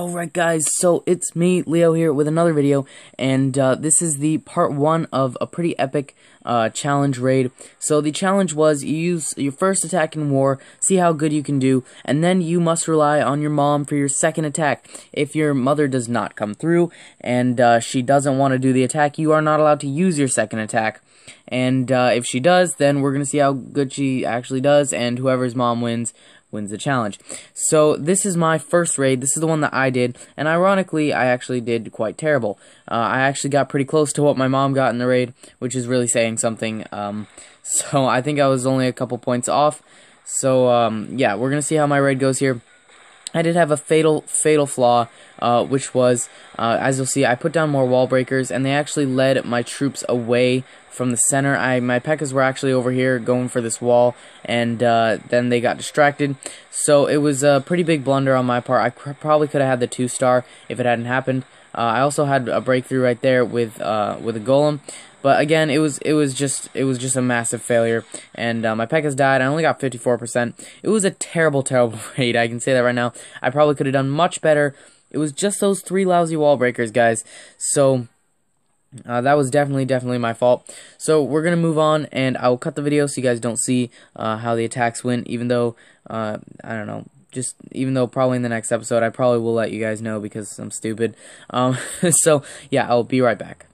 Alright guys, so it's me, Leo, here with another video, and this is the part 1 of a pretty epic challenge raid. So the challenge was, you use your first attack in war, see how good you can do, and then you must rely on your mom for your second attack. If your mother does not come through, and she doesn't want to do the attack, you are not allowed to use your second attack. And if she does, then we're going to see how good she actually does, and whoever's mom wins the challenge. So this is my first raid. This is the one that I did, and ironically I actually did quite terrible. I actually got pretty close to what my mom got in the raid, which is really saying something. So I think I was only a couple points off. So yeah, we're gonna see how my raid goes here. I did have a fatal flaw, which was, as you'll see, I put down more wall breakers, and they actually led my troops away from the center. My P.E.K.K.A.s were actually over here going for this wall, and then they got distracted. So it was a pretty big blunder on my part. I probably could have had the 2-star if it hadn't happened. I also had a breakthrough right there with a golem. But again, it was just a massive failure, and my P.E.K.K.A.s died. I only got 54%. It was a terrible raid. I can say that right now. I probably could have done much better. It was just those 3 lousy wall breakers, guys. So that was definitely my fault. So we're gonna move on, and I will cut the video so you guys don't see how the attacks went. Even though I don't know. Even though probably in the next episode I probably will let you guys know because I'm stupid. So yeah, I'll be right back.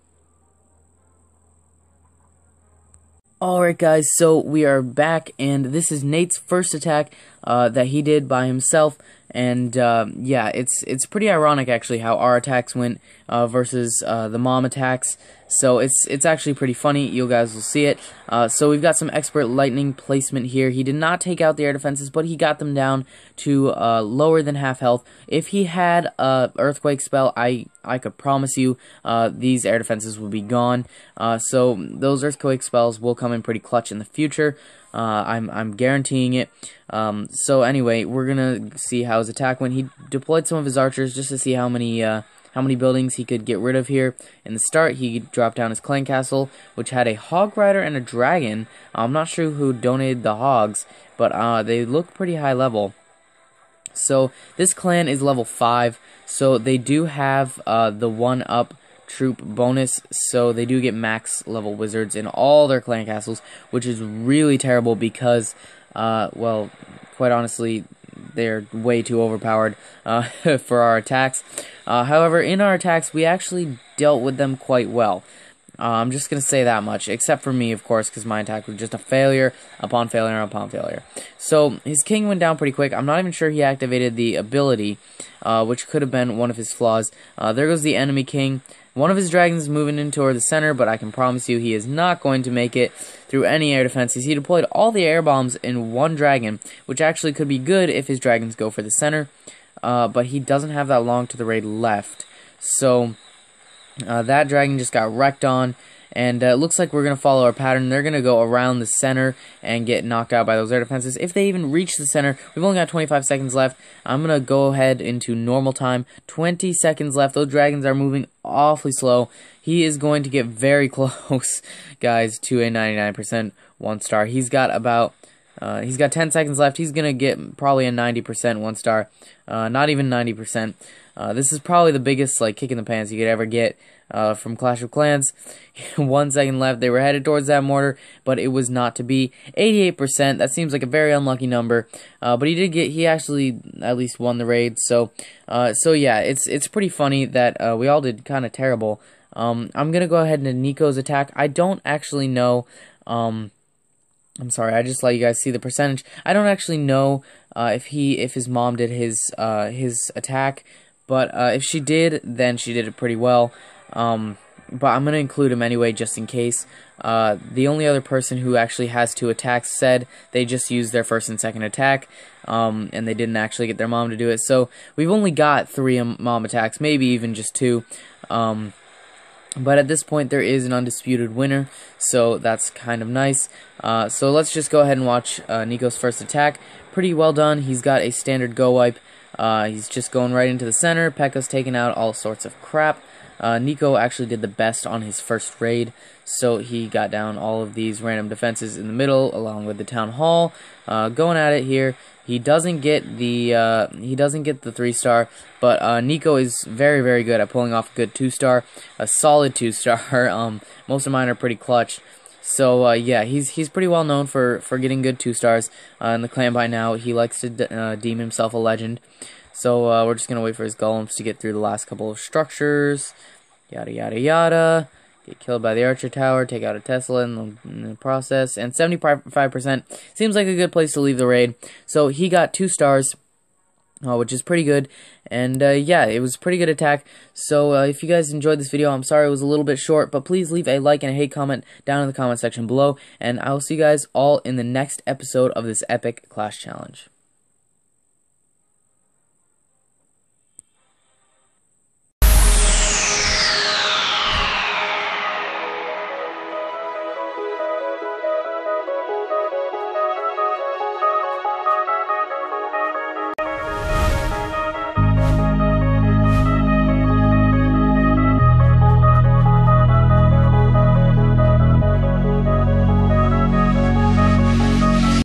Alright guys, so we are back, and this is Nate's first attack that he did by himself, and yeah, it's pretty ironic actually how our attacks went versus the mom attacks. So it's actually pretty funny. You guys will see it. So we've got some expert lightning placement here. He did not take out the air defenses, but he got them down to lower than half health. If he had a earthquake spell, I could promise you these air defenses will be gone. So those earthquake spells will come in pretty clutch in the future. I'm guaranteeing it. So anyway, we're gonna see how his attack went. He deployed some of his archers just to see how many buildings he could get rid of here. In the start, he dropped down his clan castle, which had a hog rider and a dragon. I'm not sure who donated the hogs, but they look pretty high level. So this clan is level 5, so they do have the 1-up troop bonus, so they do get max level wizards in all their clan castles, which is really terrible because, well, quite honestly, they're way too overpowered for our attacks. However, in our attacks, we actually dealt with them quite well. I'm just going to say that much, except for me, of course, because my attack was just a failure upon failure upon failure. So, his king went down pretty quick. I'm not even sure he activated the ability, which could have been one of his flaws. There goes the enemy king. One of his dragons is moving in toward the center, but I can promise you he is not going to make it through any air defenses. He deployed all the air bombs in one dragon, which actually could be good if his dragons go for the center, but he doesn't have that long to the raid left. So that dragon just got wrecked on, and it looks like we're going to follow our pattern. They're going to go around the center and get knocked out by those air defenses. If they even reach the center, we've only got 25 seconds left. I'm going to go ahead into normal time. 20 seconds left. Those dragons are moving awfully slow. He is going to get very close, guys, to a 99% 1-star. He's got 10 seconds left. He's going to get probably a 90% 1-star. Not even 90%. This is probably the biggest kick in the pants you could ever get from Clash of Clans. 1 second left. They were headed towards that mortar, but it was not to be. 88%. That seems like a very unlucky number. But he actually at least won the raid. So yeah, it's pretty funny that we all did kind of terrible. I'm gonna go ahead and Nico's attack. I don't actually know. I'm sorry, I just let you guys see the percentage. I don't actually know if his mom did his attack, but if she did, then she did it pretty well. But I'm gonna include him anyway, just in case. The only other person who actually has 2 attacks said they just used their first and second attack, and they didn't actually get their mom to do it. So we've only got 3 mom attacks, maybe even just 2. But at this point, there is an undisputed winner, so that's kind of nice. So let's just go ahead and watch Nico's first attack. Pretty well done. He's got a standard go wipe. He's just going right into the center. P.E.K.K.A.'s taking out all sorts of crap. Nico actually did the best on his first raid, so he got down all of these random defenses in the middle, along with the town hall. Going at it here. He doesn't get the 3-star, but Nico is very, very good at pulling off a good 2-star, a solid 2-star. Most of mine are pretty clutch. So yeah, he's pretty well known for getting good 2-stars in the clan by now. He likes to deem himself a legend. So we're just gonna wait for his golems to get through the last couple of structures. Yada yada yada. Get killed by the archer tower. Take out a Tesla in the process. And 75% seems like a good place to leave the raid. So he got 2 stars. Which is pretty good, and yeah, it was a pretty good attack. So if you guys enjoyed this video, I'm sorry it was a little bit short, but please leave a like and a hate comment down in the comment section below, and I will see you guys all in the next episode of this epic Clash Challenge.